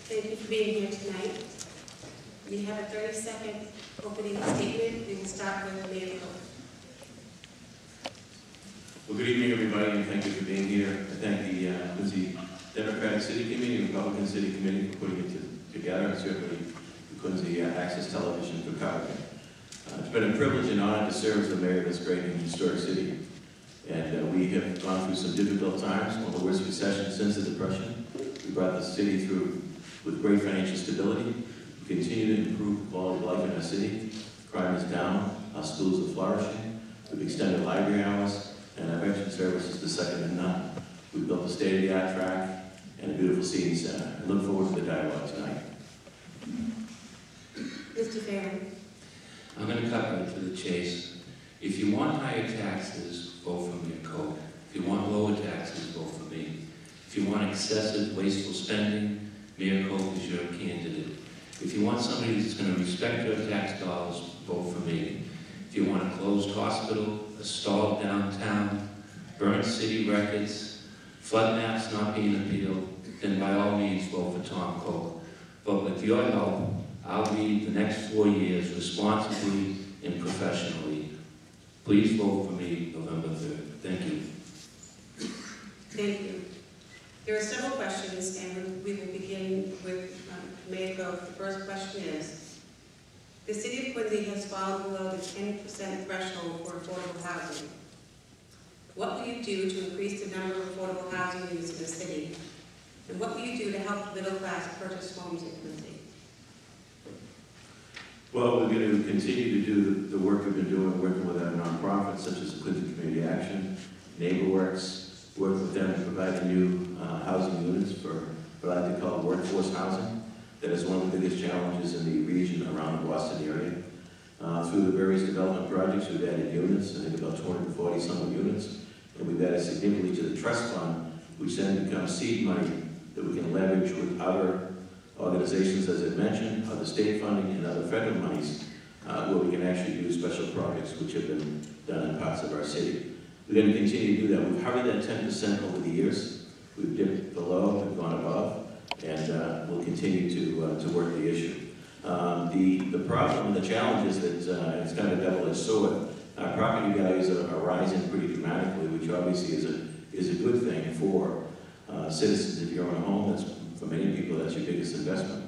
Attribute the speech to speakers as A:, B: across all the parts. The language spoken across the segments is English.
A: Thank you for being here tonight. We have a 30-second opening statement. We will start with Mayor Koch.
B: Well, good evening, everybody, and thank you for being here. I thank the Quincy Democratic City Committee and Republican City Committee for putting it together, and certainly the Quincy Access Television for covering it. It's been a privilege and honor to serve as the mayor of this great and historic city. And we have gone through some difficult times, one of the worst recessions since the Depression. We brought the city through with great financial stability. We continue to improve the quality of life in our city. Crime is down, our schools are flourishing. We've extended library hours, and our veteran services is second to none. We've built a state-of-the-art track and a beautiful seating center. I look forward to the dialogue tonight.
A: Mr. Phelan.
C: I'm going to cut right to the chase. If you want higher taxes, vote for Mayor Koch. If you want lower taxes, vote for me. If you want excessive, wasteful spending, Mayor Koch is your candidate. If you want somebody who's going to respect your tax dollars, vote for me. If you want a closed hospital, a stalled downtown, burnt city records, flood maps not being appealed, then by all means vote for Tom Koch. But with your help, I'll lead the next 4 years responsibly and professionally. Please vote for me November 3rd. Thank you.
A: Thank you. There are several questions, and we will begin with Mayor Koch. The first question is, the City of Quincy has fallen below the 10% threshold for affordable housing. What will you do to increase the number of affordable housing units in the city? And what will you do to help the middle class purchase homes in Quincy?
B: Well, we're going to continue to do the work we've been doing, working with our nonprofits such as the Quincy Community Action, NeighborWorks, work with them to provide new housing units for what I like to call workforce housing. That is one of the biggest challenges in the region around the Boston area. Through the various development projects, we've added units, I think about 240 some units, and we've added significantly to the trust fund, which then becomes seed money that we can leverage with other organizations, as I mentioned, other state funding and other federal monies, where we can actually do special projects which have been done in parts of our city. We're going to continue to do that. We've covered that 10% over the years. We've dipped below, we've gone above, and we'll continue to work the issue. The problem and the challenge is that it's kind of a double-edged sword. Our property values are rising pretty dramatically, which obviously is a good thing for citizens. If you own a home, that's, for many people, that's your biggest investment.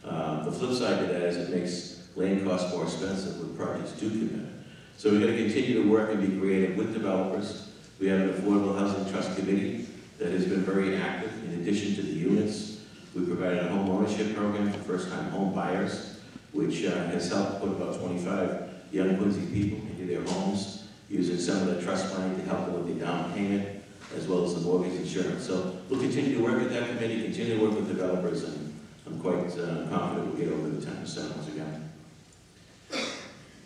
B: The flip side to that is it makes land costs more expensive when projects do come in. So we're going to continue to work and be creative with developers. We have an Affordable Housing Trust Committee that has been very active. In addition to the units, we provided a home ownership program for first-time home buyers, which has helped put about 25 young Quincy people into their homes, using some of the trust money to help them with the down payment, as well as the mortgage insurance. So we'll continue to work with that committee, continue to work with developers, and I'm quite confident we'll get over the 10% once again.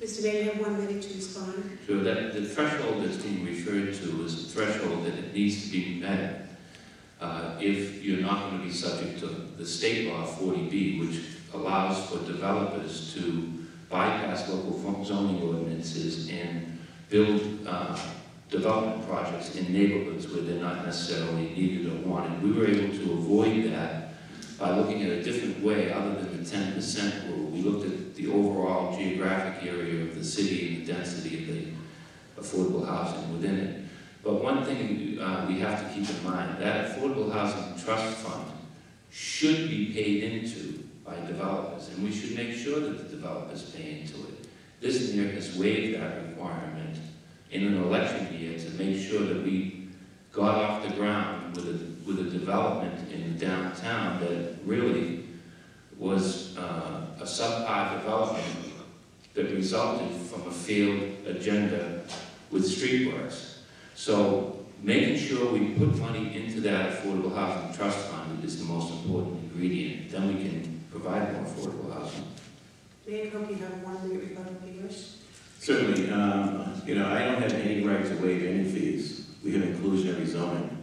A: Mr. Mayor, you have 1 minute to respond.
C: Sure, that the threshold that's being referred to is a threshold that it needs to be met if you're not going to be subject to the state law 40B, which allows for developers to bypass local zoning ordinances and build development projects in neighborhoods where they're not necessarily needed or wanted. We were able to avoid that by looking at a different way other than the 10% rule. We looked at the overall geographic area of the city and the density of the affordable housing within it. But one thing we have to keep in mind, that Affordable Housing Trust Fund should be paid into by developers, and we should make sure that the developers pay into it. This mayor has waived that requirement in an election year to make sure that we got off the ground with a development in the downtown that really was a subpar development that resulted from a failed agenda with streetworks. So making sure we put money into that Affordable Housing Trust Fund is the most important ingredient. Then we can provide more affordable housing.
A: Mayor Koch, you have 1 minute rebuttal if you wish.
B: Certainly, you know, I don't have any right to waive any fees. We have inclusionary zoning,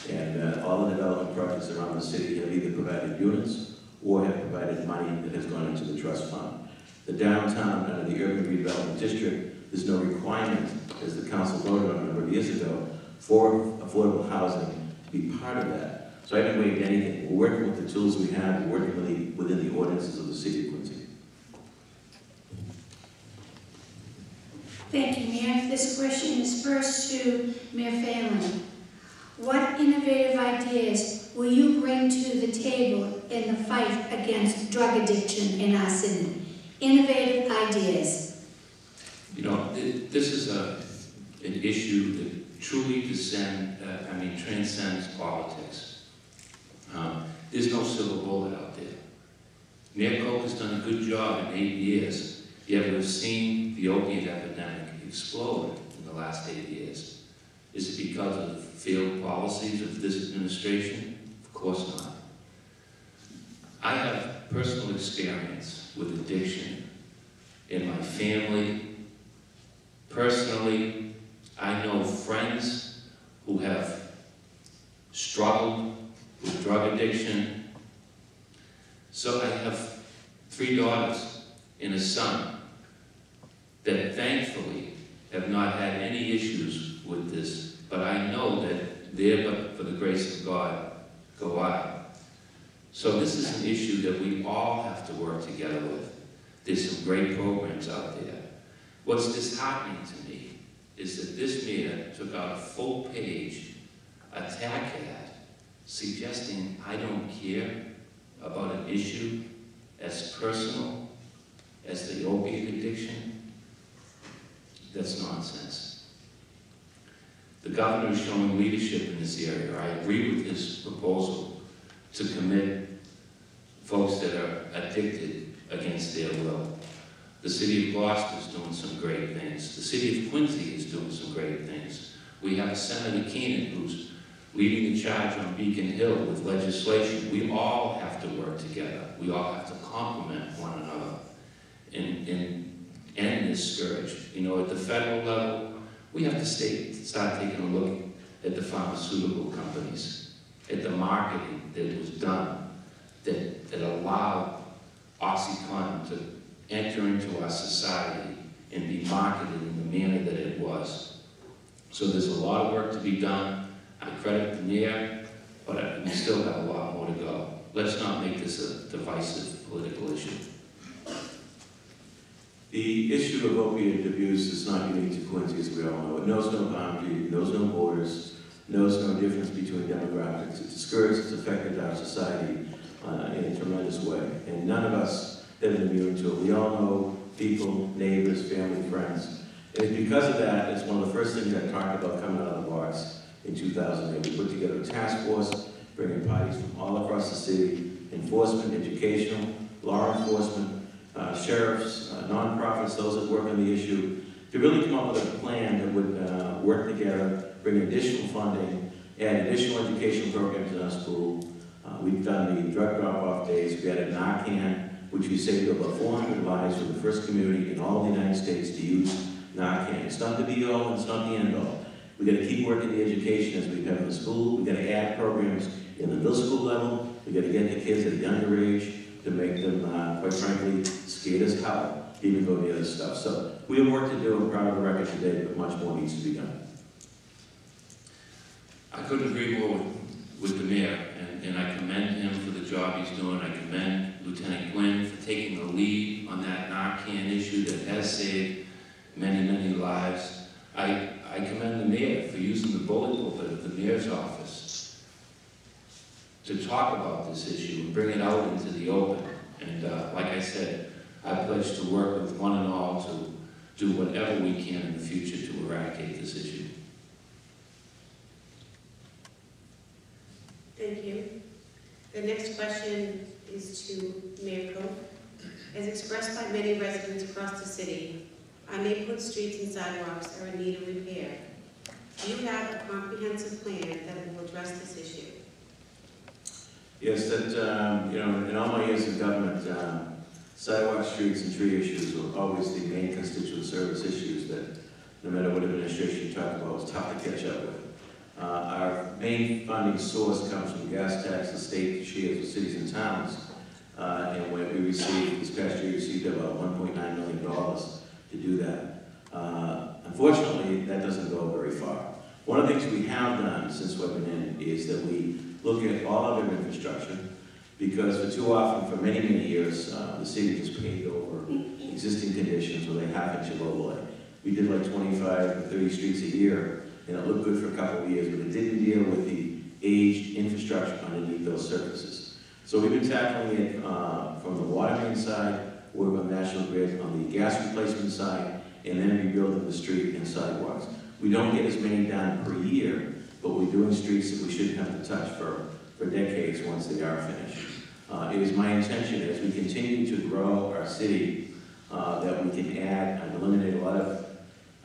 B: and all the development projects around the city have either provided units or have provided money that has gone into the trust fund. The downtown, the urban redevelopment district, there's no requirement, as the council voted on a number of years ago, for affordable housing to be part of that. So I haven't waived anything. We're working with the tools we have, we're working within the ordinances of the city of Quincy.
D: Thank you, Mayor. This question is first to Mayor Phelan. What innovative ideas will you bring to the table in the fight against drug addiction in our city? Innovative ideas.
C: You know, this is an issue that truly transcends politics. There's no silver bullet out there. Mayor Koch has done a good job in 8 years, yet we've seen the opiate epidemic explode in the last 8 years. Is it because of failed policies of this administration? Of course not. I have personal experience with addiction in my family. Personally, I know friends who have struggled with drug addiction. So I have 3 daughters and a son that thankfully have not had any issues with this, but I know that they're, but for the grace of God, go out. So this is an issue that we all have to work together with. There's some great programs out there. What's disheartening to me is that this mayor took out a full-page attack ad suggesting I don't care about an issue as personal as the opiate addiction. That's nonsense. The governor is showing leadership in this area. I agree with his proposal to commit folks that are addicted against their will. The city of Gloucester is doing some great things. The city of Quincy is doing some great things. We have Senator Keenan who's leading the charge on Beacon Hill with legislation. We all have to work together. We all have to complement one another and end this scourge. You know, at the federal level, we have to start taking a look at the pharmaceutical companies, at the marketing that was done, that allowed OxyContin to enter into our society and be marketed in the manner that it was. So there's a lot of work to be done. I credit the mayor, but we still have a lot more to go. Let's not make this a divisive political issue.
B: The issue of opiate abuse is not unique to Quincy, as we all know. It knows no boundary, it knows no borders, knows no difference between demographics. It's a scourge that's affected our society in a tremendous way. And none of us have been immune to it. We all know people, neighbors, family, friends. And it's because of that, it's one of the first things I talked about coming out of the box in 2008. We put together a task force, bringing parties from all across the city, enforcement, educational, law enforcement, sheriffs, nonprofits, those that work on the issue, to really come up with a plan that would work together, bring additional funding, add additional education programs in our school. We've done the drug drop-off days. We added Narcan, which we saved about 400 lives for the first community in all the United States to use Narcan. It's not the be-all, and it's not the end-all. We've got to keep working the education as we have in the school. We've got to add programs in the middle school level. We've got to get the kids at a younger age to make them, quite frankly, scared as hell, even go near this stuff. So we have work to do. I'm proud of the record today, but much more needs to be done.
C: I couldn't agree more with the mayor, and I commend him for the job he's doing. I commend Lieutenant Gwynn for taking the lead on that Narcan issue that has saved many, many lives. I commend the mayor for using the bullet pulpit of the mayor's office to talk about this issue and bring it out into the open. And like I said, I pledge to work with one and all to do whatever we can in the future to eradicate this issue.
A: Thank you. The next question is to Mayor Koch. As expressed by many residents across the city, our neighborhood streets and sidewalks are in need of repair. Do you have a comprehensive plan that will address this issue?
B: Yes, that, in all my years in government, sidewalk, streets, and tree issues were always the main constituent service issues that, no matter what administration you talk about, was tough to catch up with. Our main funding source comes from gas tax, the state shares with cities and towns. And what we received, this past year, we received about $1.9 million to do that. Unfortunately, that doesn't go very far. One of the things we have done since we've been in is that we look at all of our infrastructure, because for too often, for many, many years, the city just paved over existing conditions with a half-inch of overlay. We did like 25 or 30 streets a year, and it looked good for a couple of years, but it didn't deal with the aged infrastructure underneath those surfaces. So we've been tackling it from the water main side, working on National Grid on the gas replacement side, and then rebuilding the street and sidewalks. We don't get as many done per year, but we're doing streets that we shouldn't have to touch for decades once they are finished. It is my intention as we continue to grow our city that we can add and eliminate a lot of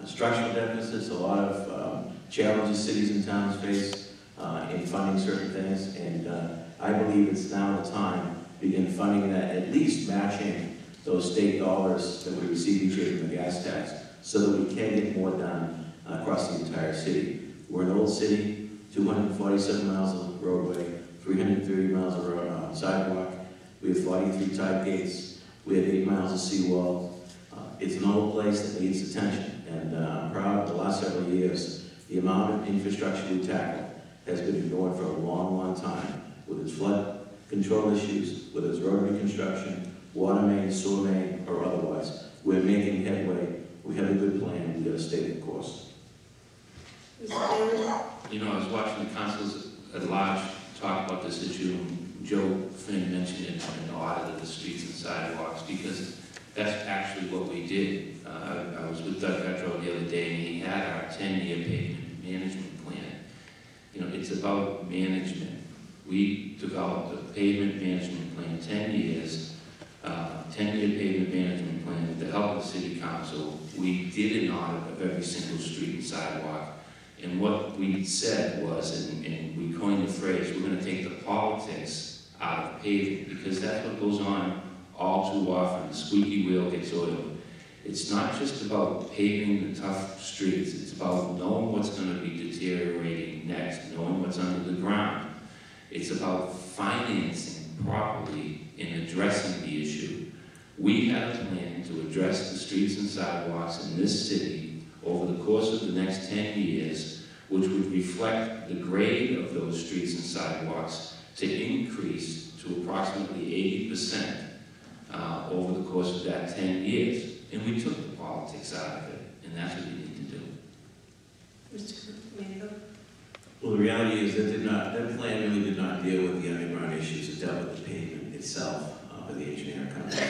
B: structural deficits, a lot of challenges cities and towns face in funding certain things, and I believe it's now the time to begin funding that, at least matching those state dollars that we receive each year from the gas tax, so that we can get more done across the entire city. We're an old city, 247 miles of roadway, 330 miles of sidewalk. We have 43 tide gates. We have 8 miles of seawall. It's an old place that needs attention, and I'm proud of the last several years. The amount of infrastructure we tackle has been ignored for a long, long time, with its flood control issues, with its road reconstruction, water main, sewer main, or otherwise. We're making headway. We have a good plan. We've got to stay the course.
C: You know, I was watching the councils at large talk about this issue, and Joe Finn mentioned it in the audit of the streets and sidewalks, because that's actually what we did. I was with Doug Petro the other day, and he had our 10-year pavement management plan. You know, it's about management. We developed a pavement management plan, 10 years, 10-year pavement management plan with the help of the city council. We did an audit of every single street and sidewalk. And what we said was, and we coined the phrase, we're going to take the politics out of paving, because that's what goes on all too often. The squeaky wheel gets oiled. It's not just about paving the tough streets. It's about knowing what's going to be deteriorating next, knowing what's under the ground. It's about financing properly and addressing the issue. We had a plan to address the streets and sidewalks in this city over the course of the next 10 years, which would reflect the grade of those streets and sidewalks to increase to approximately 80% over the course of that 10 years. And we took the politics out of it, and that's what we need to do.
A: Mr. Mango?
B: Well, the reality is that plan really did not deal with the underground issues. It dealt with the pavement itself by the engineering companies.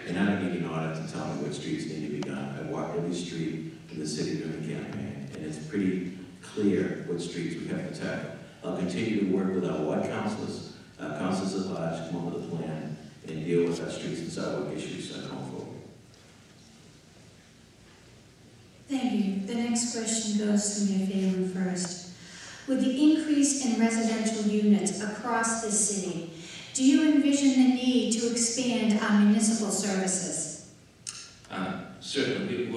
B: And I don't need an audit to tell me what streets need to be done. I walked every street in the city during the campaign, and it's pretty clear what streets we have to tackle. I'll continue to work with our ward councilors, councilors at large, to come up with a plan and deal with our streets and sidewalk issues going forward.
D: Thank you. The next question goes to Mayor Phelan first. With the increase in residential units across the city, do you envision the need to expand our municipal services?
C: Certainly,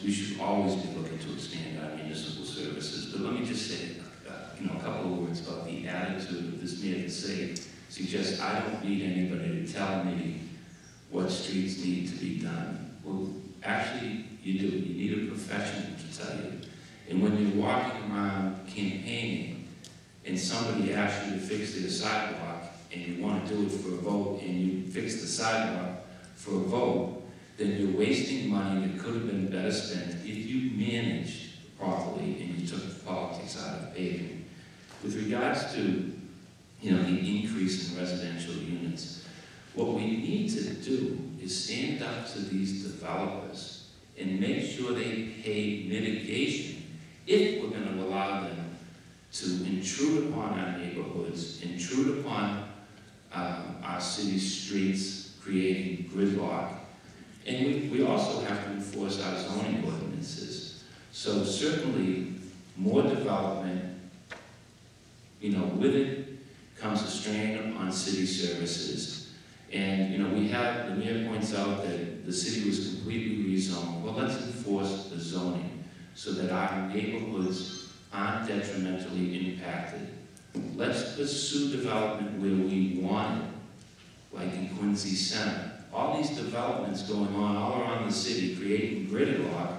C: we should always be looking to expand our municipal services. But let me just say, a couple of words about the attitude of this mayor to suggest I don't need anybody to tell me what streets need to be done. Well, actually, you do. You need a professional to tell you. And when you're walking around campaigning and somebody asks you to fix their sidewalk and you want to do it for a vote and you fix the sidewalk for a vote, then you're wasting money that could have been better spent if you managed properly and you took the politics out of paving. With regards to the increase in residential units, what we need to do is stand up to these developers and make sure they pay mitigation if we're going to allow them to intrude upon our neighborhoods, intrude upon our city streets, creating gridlock. And we also have to enforce our zoning ordinances. So certainly more development, with it comes a strain on city services. And the mayor points out that the city was completely rezoned. Well, let's enforce the zoning so that our neighborhoods aren't detrimentally impacted. Let's pursue development where we want it, like in Quincy Center. All these developments going on all around the city, creating gridlock,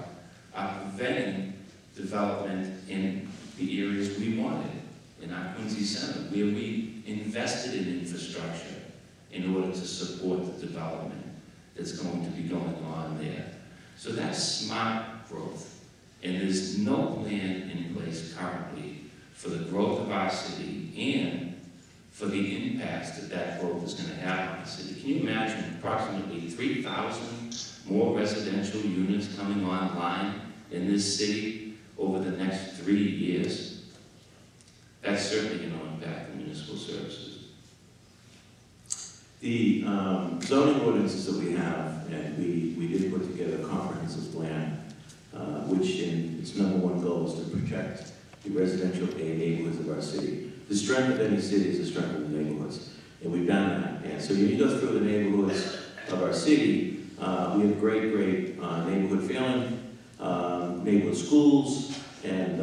C: are preventing development in the areas we wanted. in our Quincy Center, where we invested in infrastructure in order to support the development that's going to be going on there. So that's smart growth. And there's no plan in place currently for the growth of our city and for the impacts that that growth is going to have on the city. Can you imagine approximately 3,000 more residential units coming online in this city over the next 3 years? That's certainly going to impact the municipal services.
B: The zoning ordinances that we have, and we did put together a comprehensive plan, which in its #1 goal is to protect the residential neighborhoods of our city. The strength of any city is the strength of the neighborhoods, and we've done that. And so you go through the neighborhoods of our city, we have great neighborhood feeling, neighborhood schools, and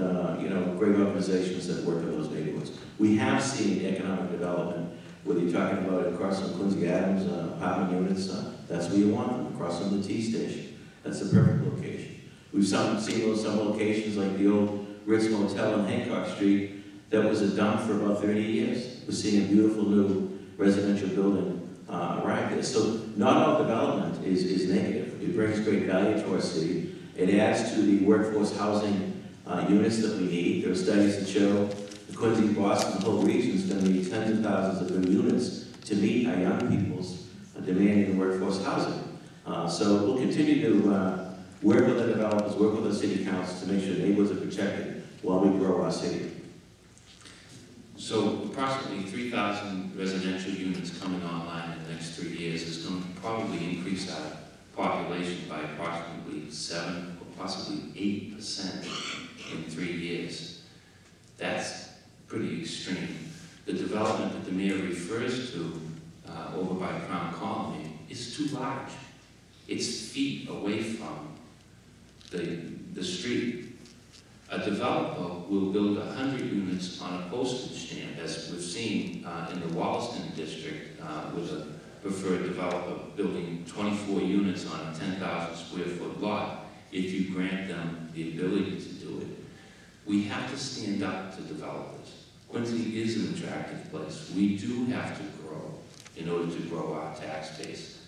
B: great organizations that work in those neighborhoods. We have seen economic development, whether you're talking about across from Quincy Adams, apartment units, that's where you want them, across from the T station. That's the perfect location. We've seen some locations like the old Ritz Motel on Hancock Street that was a dump for about 30 years. We're seeing a beautiful new residential building arrive there. So not all development is negative. It brings great value to our city. It adds to the workforce housing units that we need. There are studies that show the Quincy, Boston, the whole region is going to need tens of thousands of new units to meet our young people's demand in workforce housing. So we'll continue to work with the developers, work with the city council to make sure neighborhoods are protected while we grow our city.
C: So approximately 3,000 residential units coming online in the next 3 years is going to probably increase our population by approximately 7 or possibly 8% in 3 years. That's pretty extreme. The development that the mayor refers to over by Crown Colony is too large. It's feet away from the street. A developer will build 100 units on a postage stamp, as we've seen in the Wollaston district with a preferred developer building 24 units on a 10,000 square foot lot, if you grant them the ability to do it. We have to stand up to developers. Quincy is an attractive place. We do have to grow in order to grow our tax base.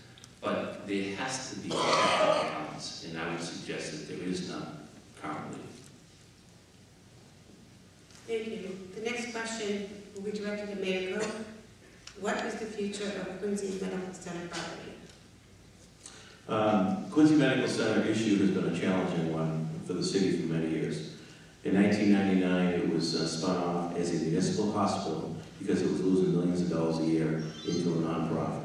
C: But there has to be a balance, and I would suggest that there is none currently.
A: Thank you. The next question will be directed to Mayor Koch. What is the future of Quincy Medical Center property?
B: Quincy Medical Center issue has been a challenging one for the city for many years. In 1999, it was spun off as a municipal hospital because it was losing millions of dollars a year into a nonprofit.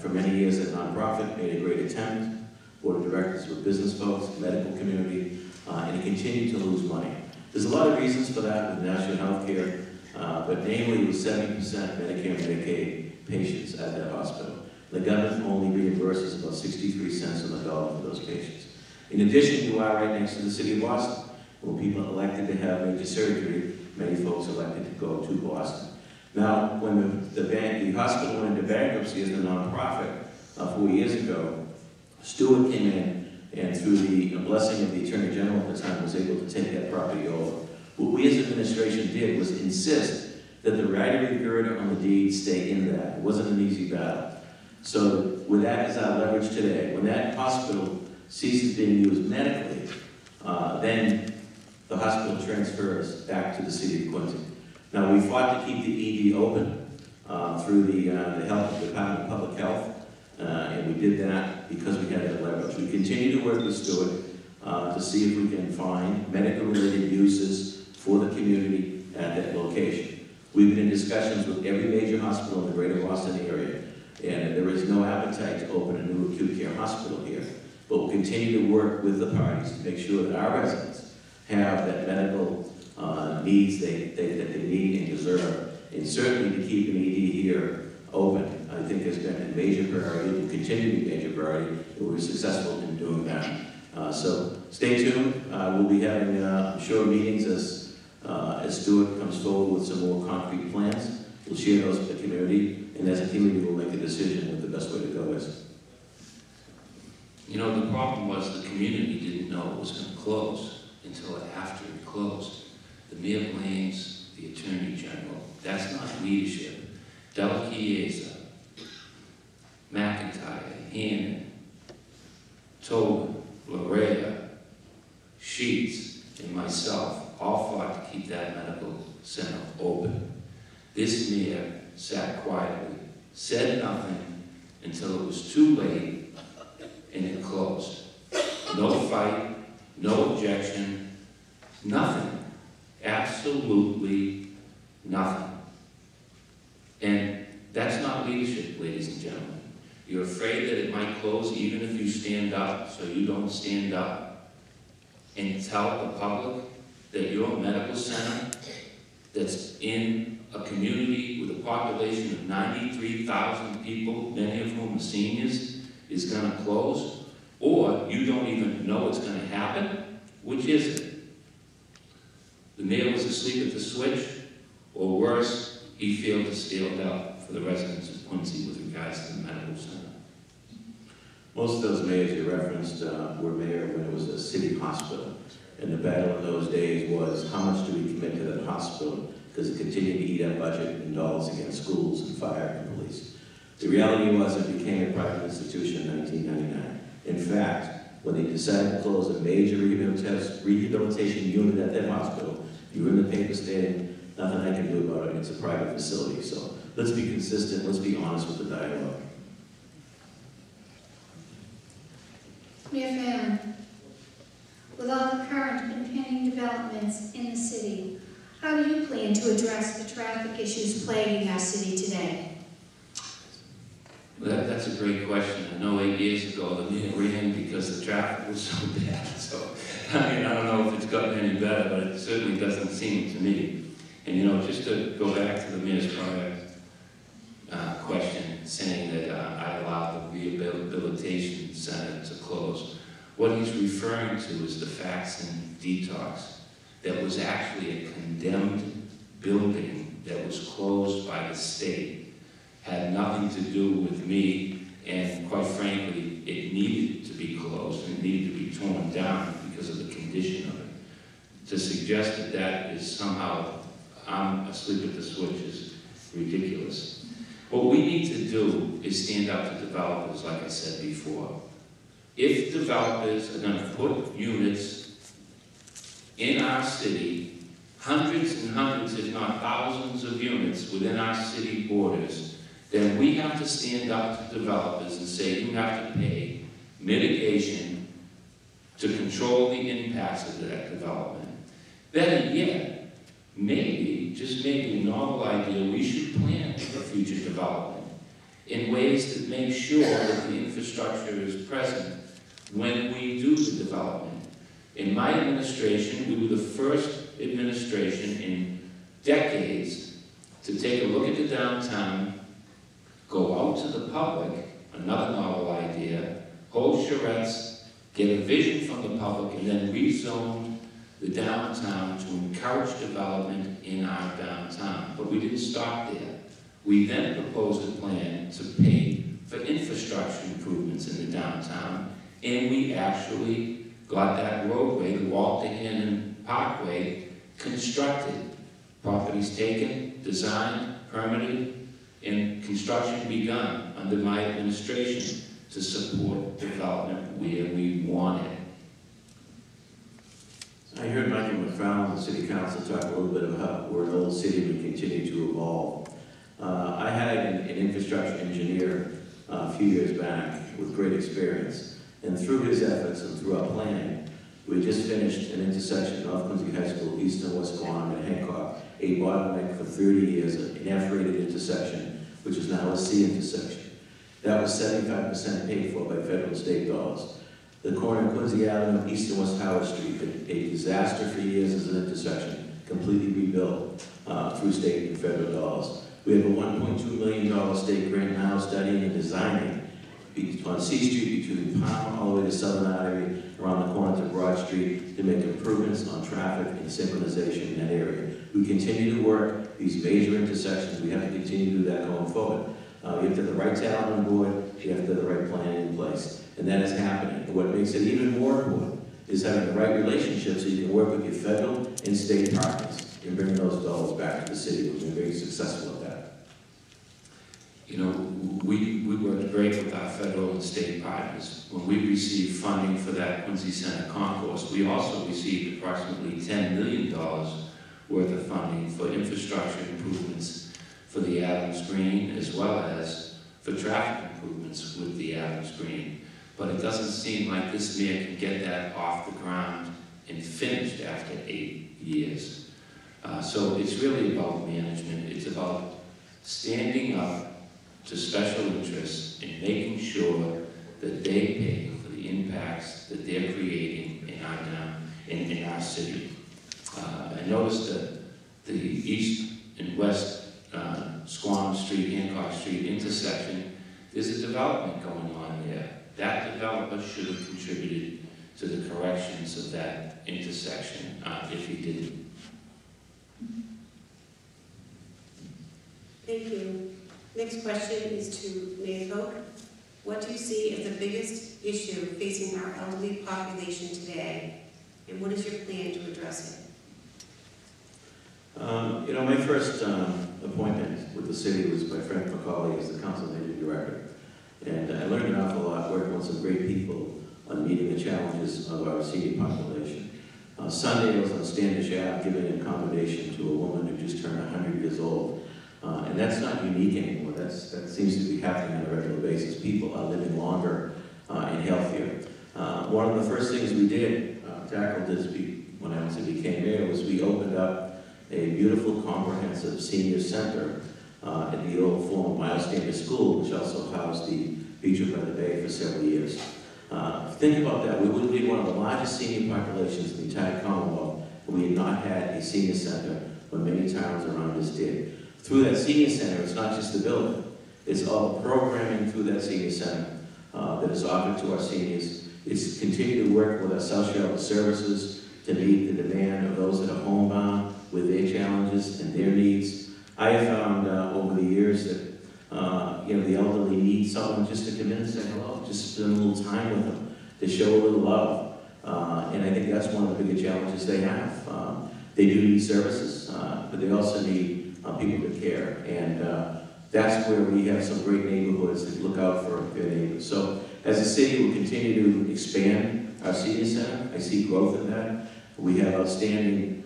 B: For many years, that nonprofit made a great attempt. Board of directors were business folks, medical community, and it continued to lose money. There's a lot of reasons for that with national health care, but namely it was 70% Medicare and Medicaid patients at that hospital. The government only reimburses about 63 cents on the dollar for those patients. In addition, you are right next to the city of Boston. When people elected to have major surgery, many folks elected to go to Boston. Now, when the hospital went into bankruptcy as a nonprofit 4 years ago, Stewart came in and through the blessing of the Attorney General at the time was able to take that property over. What we as administration did was insist that the right of reverter on the deed stay in that. It wasn't an easy battle. So with that as our leverage today, when that hospital ceases being used medically, then the hospital transfers back to the city of Quincy. Now we fought to keep the ED open through the help of the Department of Public Health. And we did that because we had that leverage. We continue to work with Stewart to see if we can find medical-related uses for the community at that location. We've been in discussions with every major hospital in the greater Boston area, and there is no appetite to open a new acute care hospital here. But we'll continue to work with the parties to make sure that our residents have that medical needs that they need and deserve, and certainly to keep an ED here open. I think has been a major priority, will continue to be a major priority, and we're successful in doing that. So stay tuned. We'll be having, I'm sure, meetings as Stewart comes forward with some more concrete plans. We'll share those with the community, and as a community, we'll make a decision what the best way to go is.
C: You know, the problem was the community didn't know it was going to close until after it closed. The mayor blames the Attorney General. That's not leadership. Della Chiesa, McIntyre, Hannon, Tobin, Larea, Sheets, and myself all fought to keep that medical center open. This mayor sat quietly, said nothing until it was too late, and it closed. No fight, no objection, nothing. Absolutely nothing. And that's not leadership, ladies and gentlemen. You're afraid that it might close even if you stand up, so you don't stand up and tell the public that your medical center that's in a community with a population of 93,000 people, many of whom are seniors, is going to close, or you don't even know it's going to happen. Which is it? The mayor was asleep at the switch, or worse, he failed to stand up for the residents of Quincy with regards to the medical center.
B: Most of those mayors you referenced were mayor when it was a city hospital. And the battle in those days was how much do we commit to that hospital, because it continued to eat our budget in dollars against schools and fire and police. The reality was it became a private institution in 1999. In fact, when they decided to close a major rehabilitation unit at that hospital, you were in the paper stating, nothing I can do about it, it's a private facility. So let's be consistent, let's be honest with the dialogue.
D: Mayor Phelan, with all the current and pending developments in the city, how do you plan to address the traffic issues plaguing our city today?
C: Well, that's a great question. I know 8 years ago the mayor ran because the traffic was so bad. So, I mean, I don't know if it's gotten any better, but it certainly doesn't seem to me. And, you know, just to go back to the mayor's prior question, saying that I allowed the rehabilitation center to close. What he's referring to is the facts and detox. That was actually a condemned building that was closed by the state. Had nothing to do with me, and quite frankly, it needed to be closed and it needed to be torn down because of the condition of it. To suggest that that is somehow I'm asleep at the switch is ridiculous. What we need to do is stand up to developers, like I said before. If developers are going to put units in our city, hundreds and hundreds, if not thousands of units within our city borders, then we have to stand up to developers and say you have to pay mitigation to control the impacts of that development. Better yet, maybe, just maybe a novel idea, we should plan for future development in ways that make sure that the infrastructure is present when we do the development. In my administration, we were the first administration in decades to take a look at the downtown, go out to the public, another novel idea, hold charrettes, get a vision from the public, and then rezone the downtown to encourage development in our downtown. But we didn't stop there. We then proposed a plan to pay for infrastructure improvements in the downtown, and we actually got that roadway, the Walter Hannon Parkway, constructed. Properties taken, designed, permitted, and construction begun under my administration to support development where we want it.
B: I heard Michael McFarland, the City Council, talk a little bit about where an old city would continue to evolve. I had an infrastructure engineer a few years back with great experience, and through his efforts and through our planning, we just finished an intersection, North Quincy High School, East and West Quantum and Hancock, a bottleneck for 30 years, an F-rated intersection, which is now a C intersection. That was 75% paid for by federal and state dollars. The corner of Quincy Avenue, East and West Howard Street, a disaster for years as an intersection, completely rebuilt through state and federal dollars. We have a $1.2 million state grant now studying and designing on C Street between Palmer all the way to Southern Artery, around the corner to Broad Street, to make improvements on traffic and synchronization in that area. We continue to work these major intersections. We have to continue to do that going forward. You have to have the right talent on board, you have to have the right planning in place. And that is happening. And what makes it even more important is having the right relationship so you can work with your federal and state partners. in bringing those dollars back to the city. We've been very successful at that.
C: You know, we worked great with our federal and state partners. When we received funding for that Quincy Center concourse, we also received approximately $10 million worth of funding for infrastructure improvements for the Adams Green, as well as for traffic improvements with the Adams Green. But it doesn't seem like this mayor can get that off the ground and finished after 8 years. So it's really about management. It's about standing up to special interests and making sure that they pay for the impacts that they're creating in our town, in our city. I noticed that the east and west Squam Street, Hancock Street intersection, there's a development going on there. That developer should have contributed to the corrections of that intersection if he didn't.
A: Thank you. Next question is to Mayor Koch. What do you see as the biggest issue facing our elderly population today, and what is your plan to address it?
B: You know, my first appointment with the city was by Frank McCauley as the council meeting director. And I learned an awful lot working with some great people on meeting the challenges of our senior population. Sunday I was on Standish Ave giving a commendation to a woman who just turned 100 years old. And that's not unique anymore. That seems to be happening on a regular basis. People are living longer and healthier. One of the first things we did, tackled this when I became mayor, was we opened up a beautiful, comprehensive senior center at the old former Miles Standish School, which also housed the Beacher by the Bay for several years. Think about that. We would be one of the largest senior populations in the entire Commonwealth, and we had not had a senior center when many towns around us did. Through that senior center, it's not just the building. It's all the programming through that senior center that is offered to our seniors. It's continue to work with our South Shore services to meet the demand of those that are homebound with their challenges and their needs. I have found over the years that you know, the elderly need someone just to come in and say hello, just spend a little time with them, to show a little love. And I think that's one of the bigger challenges they have. They do need services, but they also need people to care. And that's where we have some great neighborhoods that look out for their neighbors. So as a city, we'll continue to expand our senior center. I see growth in that. We have outstanding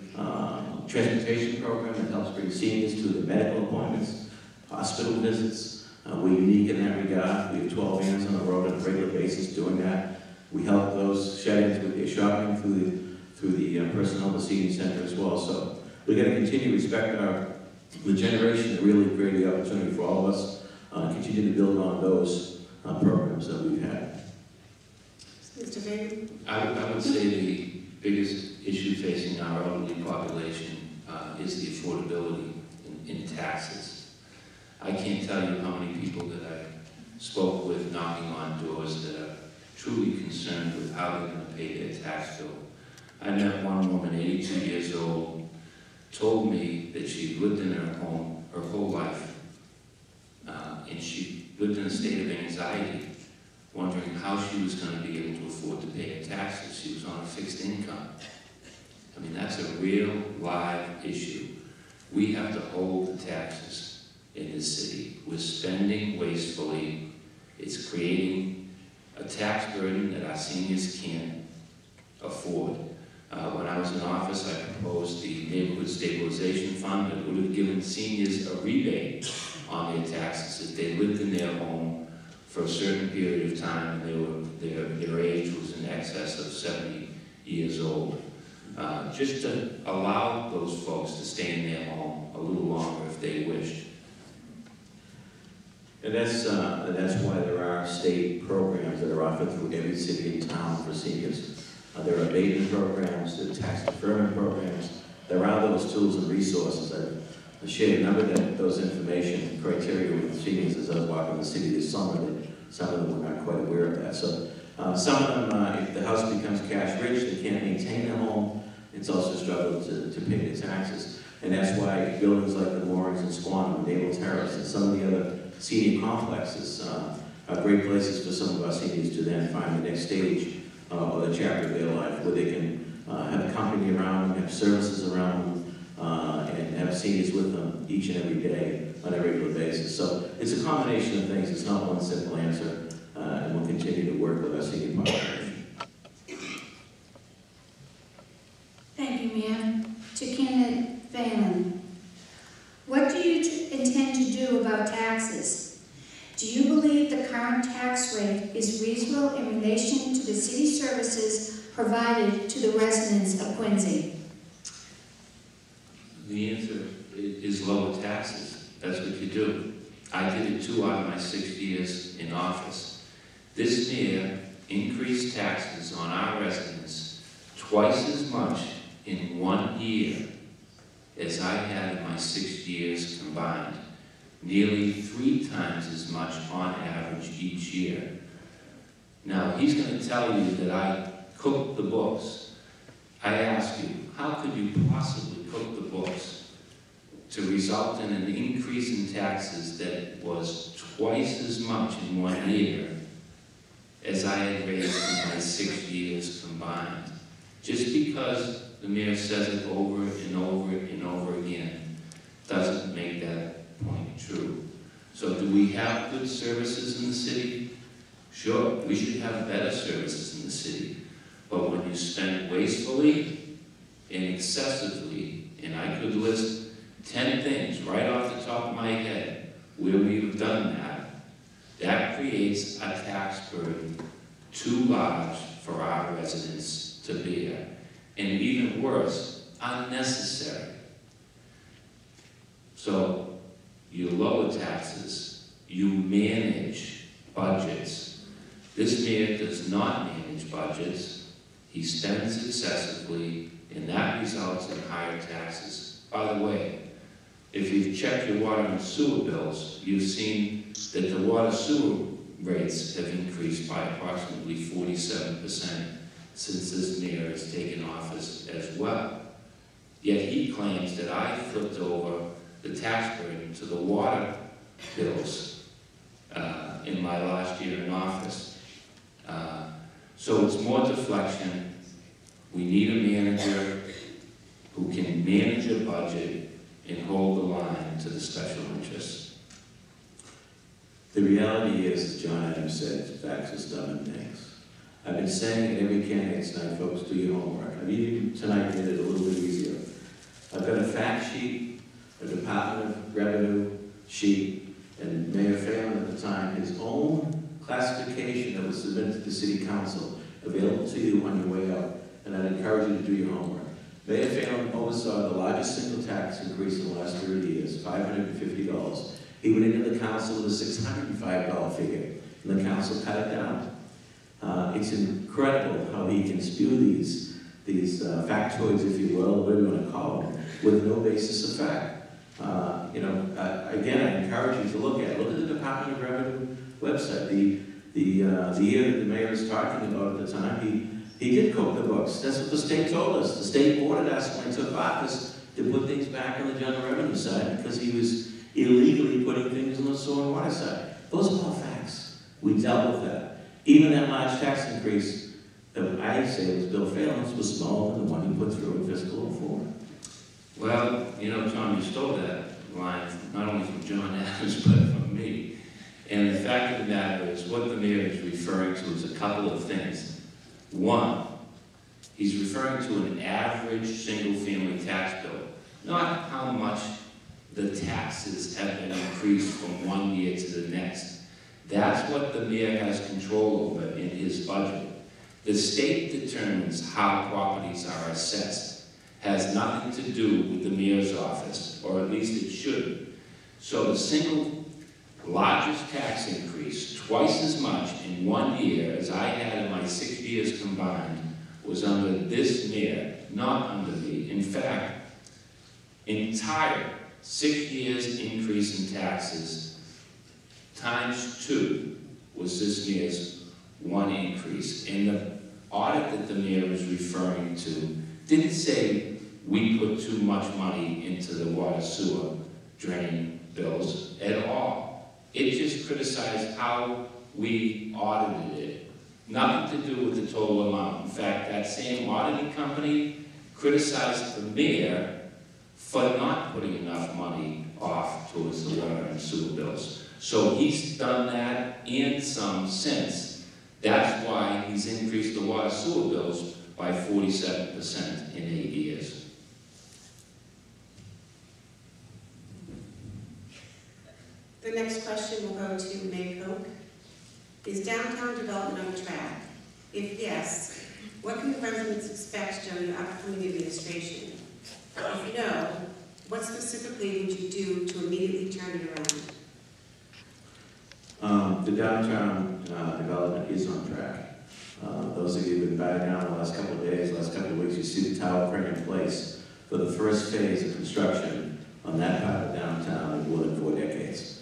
B: transportation program that helps bring seniors to their medical appointments, hospital visits. We're unique in that regard. We have 12 vans on the road on a regular basis doing that. We help those shut-ins with their shopping through the personnel of the senior center as well. So we've got to continue to respect the generation that really created the opportunity for all of us, continue to build on those programs that we've had.
A: Mr. Phelan?
C: I would say the biggest issue facing our elderly population is the affordability in taxes. I can't tell you how many people that I spoke with knocking on doors that are truly concerned with how they're going to pay their tax bill. I met one woman, 82 years old, told me that she lived in her home her whole life, and she lived in a state of anxiety, wondering how she was going to be able to afford to pay her taxes. She was on a fixed income. I mean, that's a real, live issue. We have to hold the taxes in this city. We're spending wastefully. It's creating a tax burden that our seniors can't afford. When I was in office, I proposed the Neighborhood Stabilization Fund that would have given seniors a rebate on their taxes if they lived in their home for a certain period of time and their age was in excess of 70 years old. Just to allow those folks to stay in their home a little longer if they wished.
B: And that's why there are state programs that are offered through every city and town for seniors. There are abatement programs, there are tax deferment programs. There are those tools and resources. I've shared a number of those information criteria with seniors as I was walking the city this summer. That some of them were not quite aware of that. So some of them, if the house becomes cash rich, they can't maintain their home. It's also a struggle to pay the taxes. And that's why buildings like the Moorings and Squam and Naval Terrace and some of the other senior complexes are great places for some of our seniors to then find the next stage or the chapter of their life where they can have a company around them, have services around them, and have seniors with them each and every day on a regular basis. So it's a combination of things. It's not one simple answer, and we'll continue to work with our senior population.
D: Thank you, Mayor. To candidate Phelan, what do you intend to do about taxes? Do you believe the current tax rate is reasonable in relation to the city services provided to the residents of Quincy?
C: The answer is lower taxes. That's what you do. I did it 2 out of my 6 years in office. This mayor increased taxes on our residents twice as much in 1 year as I had in my 6 years combined. Nearly 3 times as much on average each year. Now, he's going to tell you that I cooked the books. I ask you, how could you possibly cook the books to result in an increase in taxes that was twice as much in 1 year as I had raised in my 6 years combined? Just because the mayor says it over and over and over again doesn't make that point true. So do we have good services in the city? Sure, we should have better services in the city. But when you spend wastefully and excessively, and I could list 10 things right off the top of my head where we've done that, that creates a tax burden too large for our residents to bear. And even worse, unnecessary. So you lower taxes, you manage budgets. This mayor does not manage budgets. He spends excessively, and that results in higher taxes. By the way, if you've checked your water and sewer bills, you've seen that the water sewer rates have increased by approximately 47% since this mayor has taken office as well. Yet he claims that I flipped over the tax burden to the water bills in my last year in office. So it's more deflection. We need a manager who can manage a budget and hold the line to the special interests.
B: The reality is, as John Adams said, facts is done in things. I've been saying at every candidate tonight, folks, do your homework. I've even tonight made it a little bit easier. I've got a fact sheet, a Department of Revenue sheet, and Mayor Phelan at the time, his own classification that was submitted to the City Council, available to you on your way out, and I'd encourage you to do your homework. Mayor Phelan oversaw the largest single tax increase in the last 30 years, $550. He went into the council with a $605 figure, and the council cut it down. It's incredible how he can spew these factoids, if you will, whatever you want to call them, with no basis of fact. Again, I encourage you to look at it. Look at the Department of Revenue website. The year that the mayor was talking about at the time, he did cook the books. That's what the state told us. The state ordered us when he took office to put things back on the general revenue side because he was illegally putting things on the sewer and water side. Those are all facts. We dealt with that. Even that large tax increase that I say was Bill Phelan's was smaller than the one he put through in fiscal 04.
C: Well, you know, Tom, you stole that line not only from John Adams, but from me. And the fact of the matter is, what the mayor is referring to is a couple of things. One, he's referring to an average single-family tax bill, not how much the taxes have been increased from 1 year to the next. That's what the mayor has control over in his budget. The state determines how properties are assessed. Has nothing to do with the mayor's office, or at least it should. So the single largest tax increase, twice as much in 1 year as I had in my 6 years combined, was under this mayor, not under me. In fact, entire 6 years increase in taxes times 2 was this mayor's 1 increase. And the audit that the mayor was referring to didn't say we put too much money into the water sewer drain bills at all. It just criticized how we audited it. Nothing to do with the total amount. In fact, that same auditing company criticized the mayor for not putting enough money off towards the water and sewer bills. So he's done that and some since. That's why he's increased the water sewer bills by 47% in 8 years.
A: The next question will go to Mayor Koch. Is downtown development on track? If yes, what can the residents expect during the upcoming administration? If no, what specifically would you do to immediately turn it around?
B: The downtown development is on track. Those of you who have been by down the last couple of days, last couple of weeks, you see the tower crane in place for the first phase of construction on that part of downtown in more than 4 decades.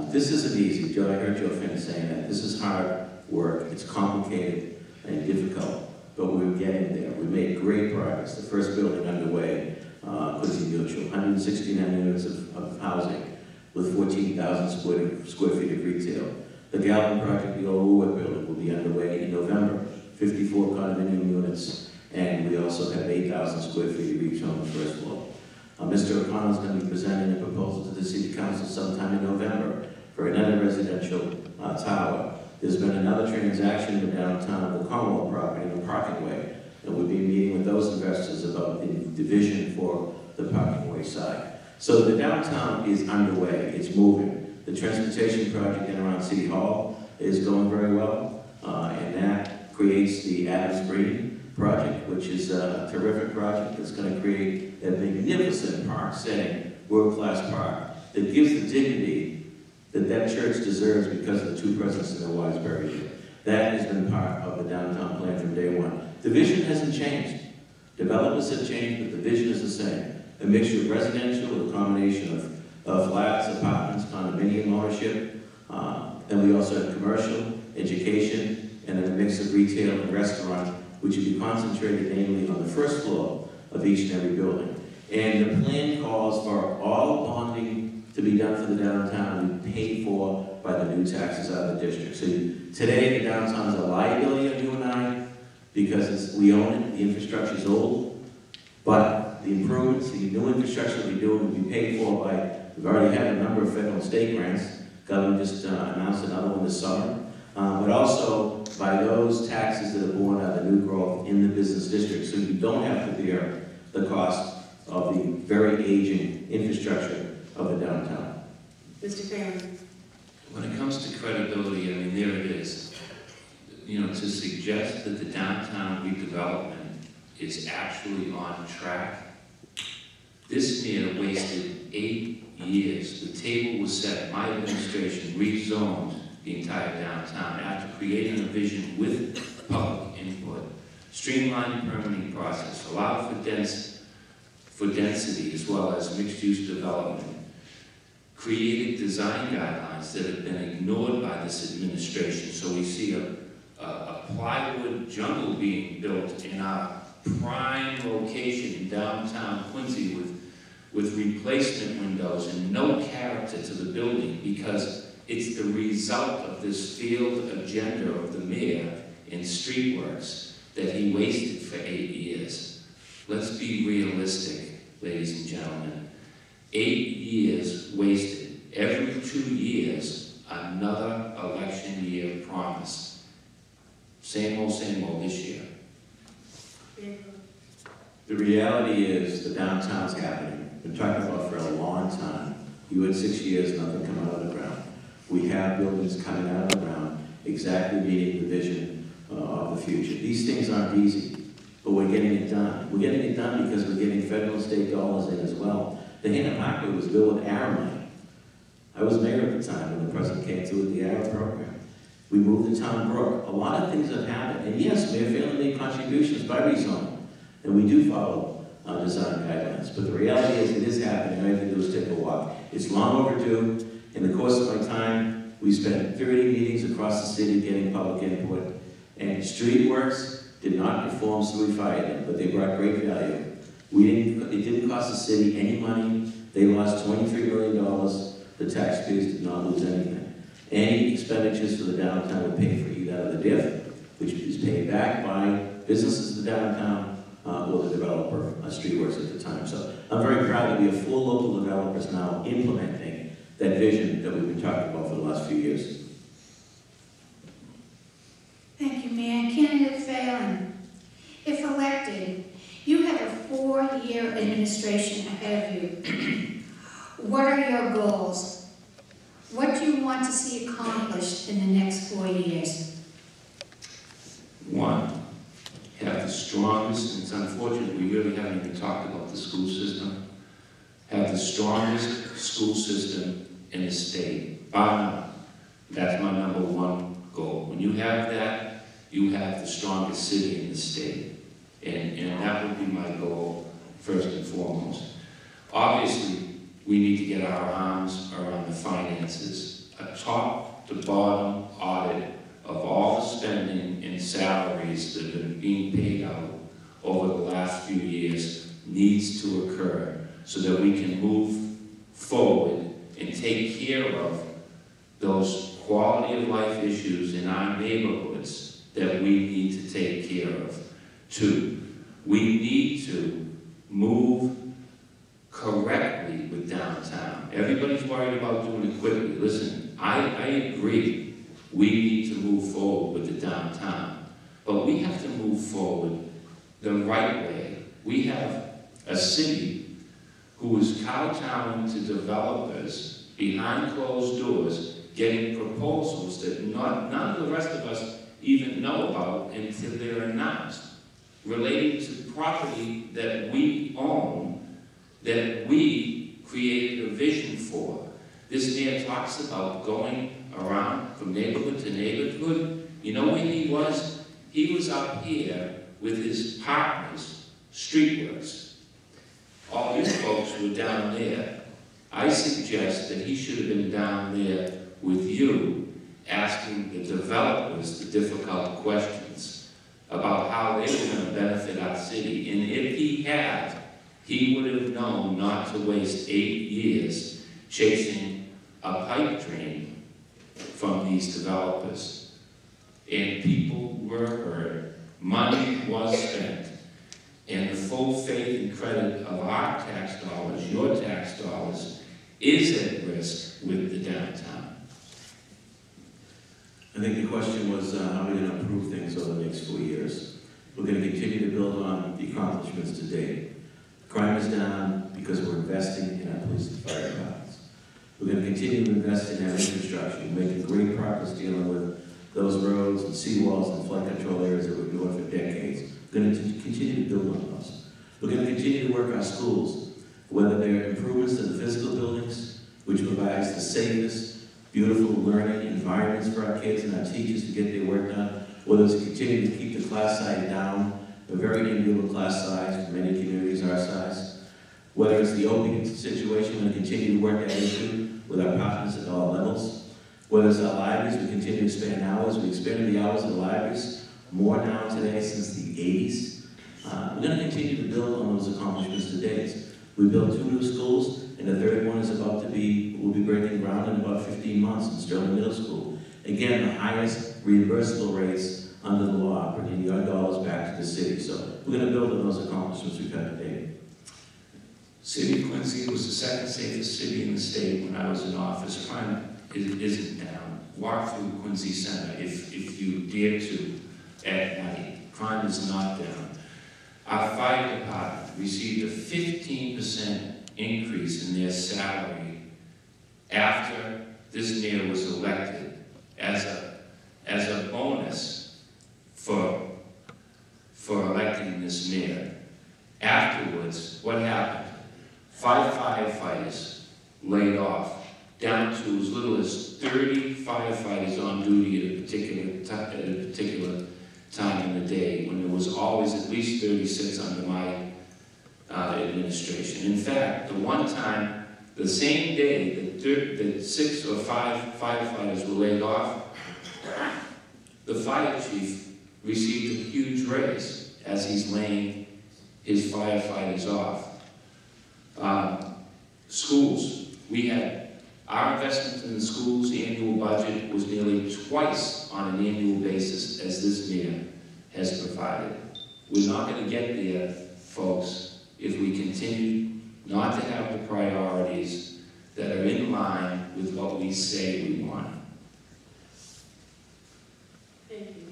B: This isn't easy. Joe, I heard Joe Finn saying that. This is hard work. It's complicated and difficult, but we're getting there. We made great progress. The first building underway, Quincy Mutual, 169 units of housing with 14,000 square feet of retail. The Galvin project, the old Woolworth building, will be underway in November, 54 condominium units, and we also have 8,000 square feet of retail on the first floor. Mr. O'Connell is going to be presenting a proposal to the City Council sometime in November for another residential tower. There's been another transaction in the downtown, the Cornwall property, the parking way, and we'll be meeting with those investors about the division for the parking way side. So the downtown is underway, it's moving. The transportation project in around City Hall is going very well, and that creates the Adams Green project, which is a terrific project that's going to create a magnificent park setting, world-class park, that gives the dignity that that church deserves because of the 2 presidents and their wives buried here. That has been part of the downtown plan from day one. The vision hasn't changed. Developers have changed, but the vision is the same. A mixture of residential with a combination of flats, apartments, condominium ownership. Then we also have commercial, education, and then a mix of retail and restaurant, which will be concentrated mainly on the first floor of each and every building. And the plan calls for all bonding to be done for the downtown to be paid for by the new taxes out of the district. So today, the downtown is a liability of you and I because we own it, the infrastructure is old, but the improvements, the new infrastructure we do will be paid for by, we've already had a number of federal and state grants. Government just announced another one this summer. But also by those taxes that are born out of the new growth in the business district, so you don't have to bear the cost of the very aging infrastructure of the downtown.
A: Mr. Phelan.
C: When it comes to credibility, I mean, there it is. You know, to suggest that the downtown redevelopment is actually on track, this mayor wasted 8 years. The table was set, my administration rezoned the entire downtown after creating a vision with public input, streamlined the permitting process, allowed for density as well as mixed-use development, created design guidelines that have been ignored by this administration. So we see a plywood jungle being built in our prime location in downtown Quincy with replacement windows and no character to the building because it's the result of this failed agenda of the mayor in streetworks that he wasted for 8 years. Let's be realistic, ladies and gentlemen. 8 years wasted. Every 2 years, another election year promise. Same old this year.
B: The reality is the downtown's happening. We've been talking about it for a long time. You had 6 years, nothing coming out of the ground. We have buildings coming out of the ground, exactly meeting the vision of the future. These things aren't easy, but we're getting it done. We're getting it done because we're getting federal and state dollars in as well. The Hannah Parkway was built with ARA money. I was mayor at the time when the president came through with the ARA program. We moved the town brook. A lot of things have happened. And yes, Mayor Phelan made contributions by rezoning, and we do follow design guidelines. But the reality is it is happening. All you have to do is take a walk. It's long overdue. In the course of my time, we spent 30 meetings across the city getting public input, and Streetworks did not perform, so we fired them, but they brought great value. It didn't cost the city any money. They lost $23 million. The taxpayers did not lose anything. Any expenditures for the downtown were paid for either out of the DIF, which is paid back by businesses in the downtown, or the developer, Streetworks at the time. So I'm very proud that we have 4 local developers now implementing that vision that we've been talking about for the last few years.
D: Thank you, Mayor. Candidate Phelan, if elected, you have a 4-year administration ahead of you. What are your goals? What do you want to see accomplished in the next 4 years?
C: 1, have the strongest, and it's unfortunate we really haven't even talked about the school system, have the strongest school system in the state, bar none. That's my number 1 goal. When you have that, you have the strongest city in the state. And that would be my goal, first and foremost. Obviously, we need to get our arms around the finances. A top-to-bottom audit of all the spending and salaries that have been being paid out over the last few years needs to occur so that we can move forward and take care of those quality of life issues in our neighborhoods that we need to take care of. 2, we need to move correctly with downtown. Everybody's worried about doing it quickly. Listen, I agree. We need to move forward with the downtown. But we have to move forward the right way. We have a city who is kowtowing to developers behind closed doors, getting proposals that none of the rest of us even know about until they're announced, relating to property that we own, that we created a vision for. This man talks about going around from neighborhood to neighborhood. You know where he was? He was up here with his partners, Streetworks. All you folks were down there. I suggest that he should have been down there with you, asking the developers the difficult questions about how they were going to benefit our city. And if he had, he would have known not to waste 8 years chasing a pipe dream from these developers. And people were hurt. Money was spent. And the full faith and credit of our tax dollars, your tax dollars, is at risk with the downtown.
B: I think the question was, how are we going to improve things over the next 4 years? We're going to continue to build on the accomplishments to date. Crime is down because we're investing in our police and fire departments. We're going to continue to invest in our infrastructure. We're making great progress dealing with those roads and seawalls and flood control areas that we've been doing for decades. We're going to continue to build on those. We're going to continue to work our schools, whether they're improvements to the physical buildings, which provides the safest, beautiful learning environments for our kids and our teachers to get their work done, whether it's continue to keep the class size down, a very enviable class size for many communities our size, whether it's the opiate situation, we're going to continue to work that issue with our partners at all levels, whether it's our libraries, we continue to expand hours. We expanded the hours of the libraries more now today since the 80s. We're going to continue to build on those accomplishments to date. We built 2 new schools, and the third one is about to be, we'll be breaking ground in about 15 months in Sterling Middle School. Again, the highest reimbursable rates under the law, bringing your dollars back to the city. So we're going to build on those accomplishments we've had to date.
C: City of Quincy was the 2nd safest city in the state when I was in office. Crime isn't down. Walk through Quincy Center if you dare to at night. Crime is not down. Our fire department received a 15% increase in their salary after this mayor was elected as a bonus for electing this mayor. Afterwards, what happened? 5 firefighters laid off, down to as little as 30 firefighters on duty at a particular time in the day, when there was always at least 36 under my administration. In fact, the one time, the same day that 6 or 5 firefighters were laid off, the fire chief received a huge raise as he's laying his firefighters off. Schools, we had our investment in the schools, the annual budget was nearly twice on an annual basis as this mayor has provided. We're not going to get there, folks, if we continue not to have the priorities that are in line with what we say we want.
A: Thank you.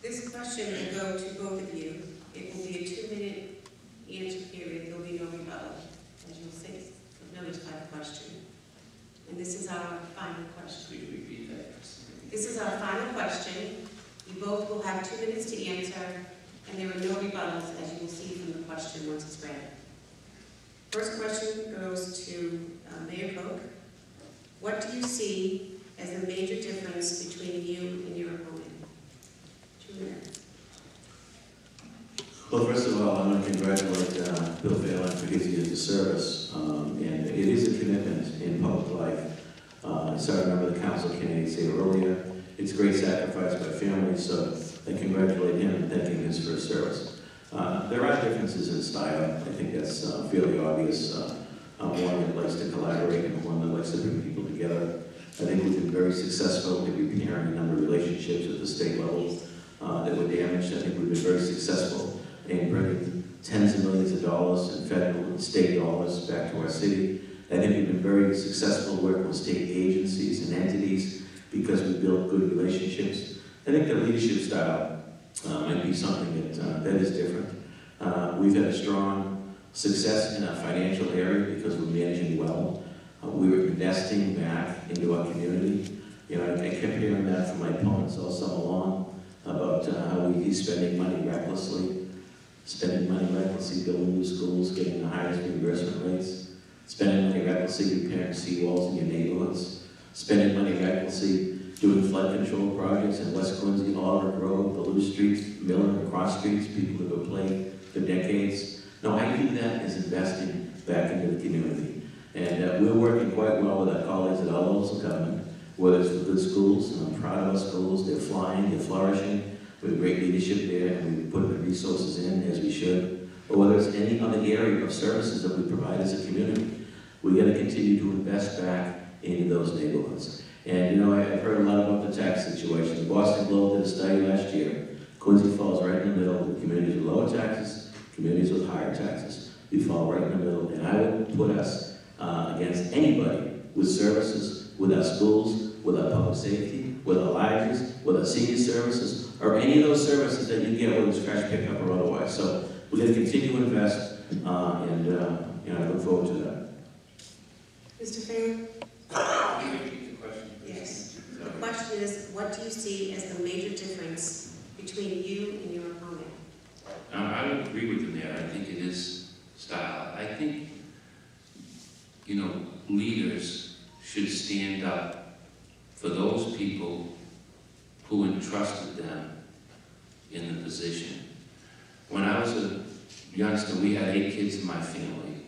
A: This question will go to both of you. It will be a 2-minute answer period. There will be no rebuttal, as you'll see. Notice by the question. And this is our final question.
C: Please repeat that.
A: This is our final question. You both will have 2 minutes to answer, and there are no rebuttals, as you will see from the question once it's read. First question goes to Mayor Koch. What do you see as the major difference between you and your opponent? 2 minutes.
B: Well, first of all, I want to congratulate Bill Phelan for his years of service. And it is a commitment in public life. I saw a member of the council candidate say earlier, it's a great sacrifice by families, so I congratulate him and thank him for his service. There are differences in style. I think that's fairly obvious. I'm one that likes to collaborate and one that likes to bring people together. I think we've been very successful in repairing a number of relationships at the state level that were damaged. I think we've been very successful in bringing tens of millions of dollars in federal and state dollars back to our city. I think we've been very successful working with state agencies and entities because we built good relationships. I think the leadership style might be something that is different. We've had a strong success in our financial area because we're managing well. We were investing back into our community. You know, I kept hearing that from my opponents all summer long about how he's spending money recklessly. Building new schools, getting the highest reimbursement rates, spending money recklessly repairing seawalls in your neighborhoods, spending money recklessly doing flood control projects in West Quincy, Oliver Road, the loose streets, Miller and cross streets, people that have played for decades. No, I view that as investing back into the community. And we're working quite well with our colleagues at all levels of government, whether it's for good schools, and I'm proud of our schools, they're flying, they're flourishing. We have great leadership there, and we put the resources in as we should. Or whether it's any other area of services that we provide as a community, we got to continue to invest back into those neighborhoods. And you know, I've heard a lot about the tax situation. The Boston Globe did a study last year. Quincy falls right in the middle with communities with lower taxes, communities with higher taxes. We fall right in the middle, and I would put us against anybody with services, with our schools, with our public safety, with our libraries, with our senior services, or any of those services that you get, whether it's trash pickup or otherwise. So we're going to continue to invest, and you know, I look forward to that.
A: Mr. Phelan?
C: Can you repeat the question?
A: Yes. The question is, what do you see as the major difference between you and your opponent?
C: I would agree with him there. I think it is style. I think, you know, leaders should stand up for those people who entrusted them in the position. When I was a youngster, we had 8 kids in my family.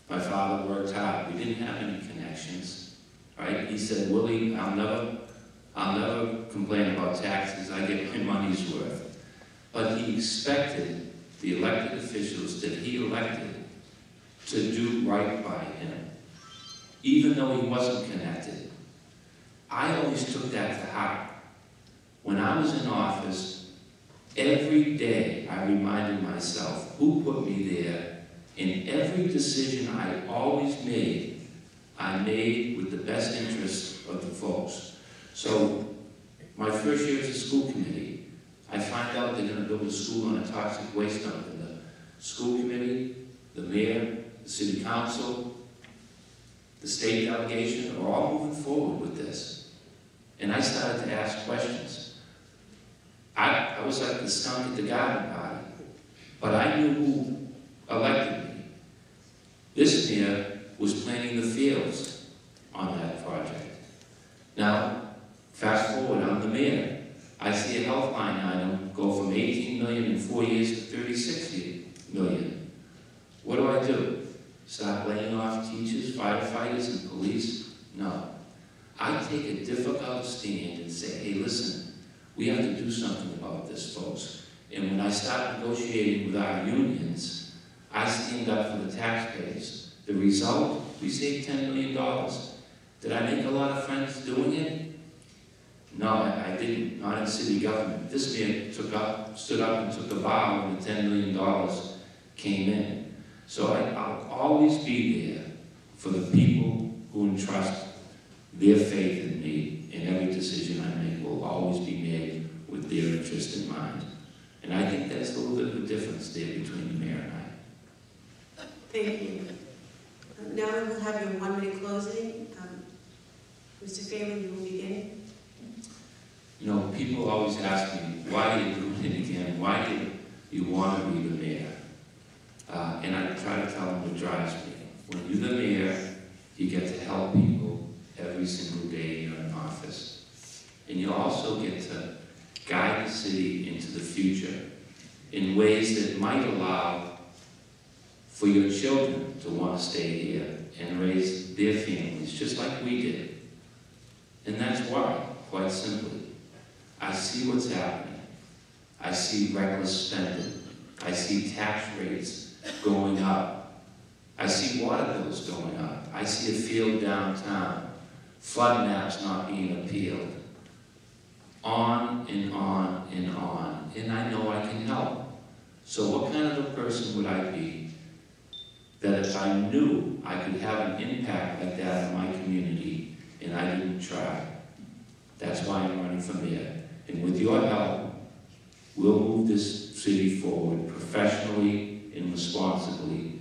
C: My father worked hard. We didn't have any connections, right? He said, Willie, I'll never complain about taxes. I get my money's worth. But he expected the elected officials that he elected to do right by him, even though he wasn't connected. I always took that to heart. When I was in office, every day I reminded myself who put me there, and every decision I always made, I made with the best interest of the folks. So, my first year as a school committee, I find out they're going to build a school on a toxic waste dump, and the school committee, the mayor, the city council, the state delegation are all moving forward with this. And I started to ask questions. I was like the skunk at the garden party, but I knew who elected me. This mayor was planting the fields on that project. Now, fast forward, I'm the mayor. I see a health line item go from 18 million in 4 years to 36 million. What do? Stop laying off teachers, firefighters, and police? No. I take a difficult stand and say, hey, listen, we have to do something about this, folks. And when I start negotiating with our unions, I stand up for the taxpayers. The result, we saved $10 million. Did I make a lot of friends doing it? No, I didn't, not in city government. This man stood up and took a vow when the $10 million came in. So I'll always be there for the people who entrust their faith in me, and every decision I make will always be made with their interest in mind. And I think that's a little bit of a difference there between the mayor and I.
A: Thank you. Now we will have your 1-minute closing. Mr. Phelan, you will begin.
C: You know, people always ask me, why did you do it again? Why did you want to be the mayor? And I try to tell them what drives me. When you're the mayor, you get to help people every single day you're in office. And you also get to guide the city into the future in ways that might allow for your children to want to stay here and raise their families, just like we did. And that's why, quite simply, I see what's happening. I see reckless spending. I see tax rates going up. I see water bills going up. I see a field downtown. Flood maps not being appealed. On and on and on. And I know I can help. So what kind of a person would I be that if I knew I could have an impact like that in my community and I didn't try? That's why I'm running for mayor. And with your help, we'll move this city forward professionally and responsibly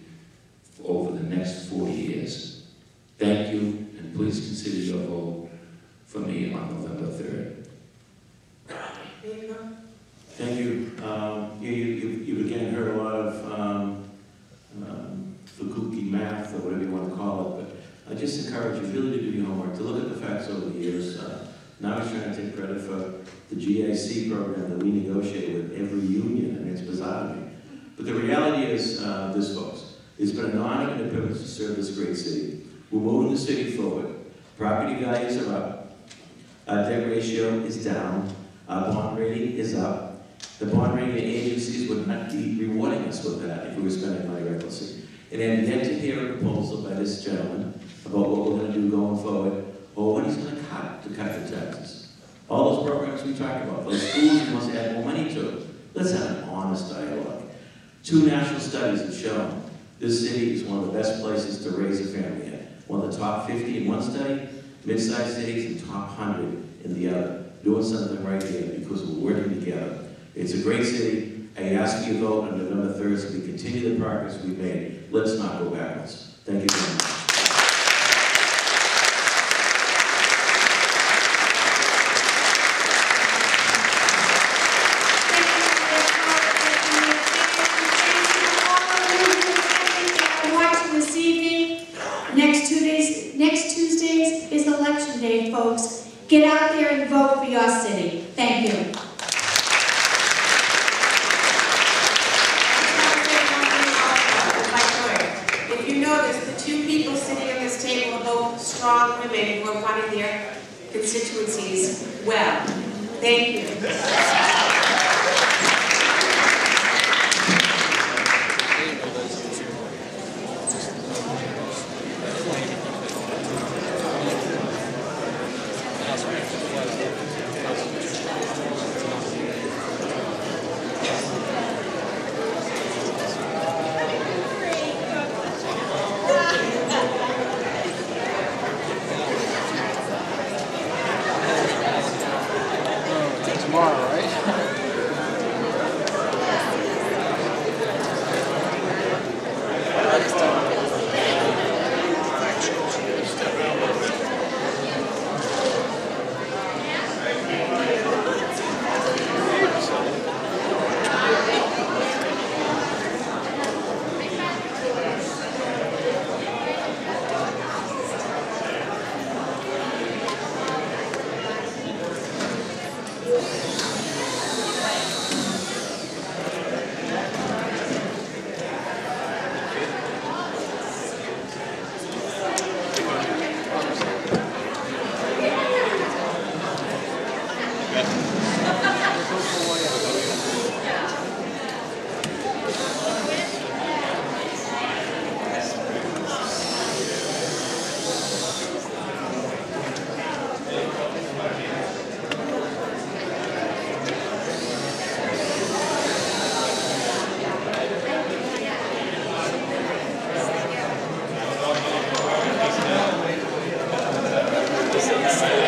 C: over the next 4 years. Thank you, and please consider your vote for me on November 3rd.
A: There you go.
B: Thank you. You've again heard a lot of Fukuki math, or whatever you want to call it, but I just encourage you really to do your homework, to look at the facts over the years. Now he's trying to take credit for the GIC program that we negotiate with every union, and it's bizarre to me. But the reality is this, folks. It's been an honor and a privilege to serve this great city. We're moving the city forward. Property values are up. Our debt ratio is down. Our bond rating is up. The bond rating agencies would not be rewarding us with that if we were spending money recklessly. And I'm yet to hear a proposal by this gentleman about what we're going to do going forward, or what he's going to cut the taxes. All those programs we talk about, those schools he wants to add more money to. Let's have an honest dialogue. 2 national studies have shown this city is one of the best places to raise a family in. One of the top 50 in one study, mid-sized cities, and top 100 in the other. Doing something right here because we're working together. It's a great city. I ask for your vote on November 3rd so we continue the progress we've made. Let's not go backwards. Thank you very much.
D: Next Tuesdays is Election Day, folks. Get out there and vote for your city. Thank you.
A: If you notice, the 2 people sitting at this table are both strong women who are running their constituencies well. Thank you.
E: Tomorrow, right?
F: Yes.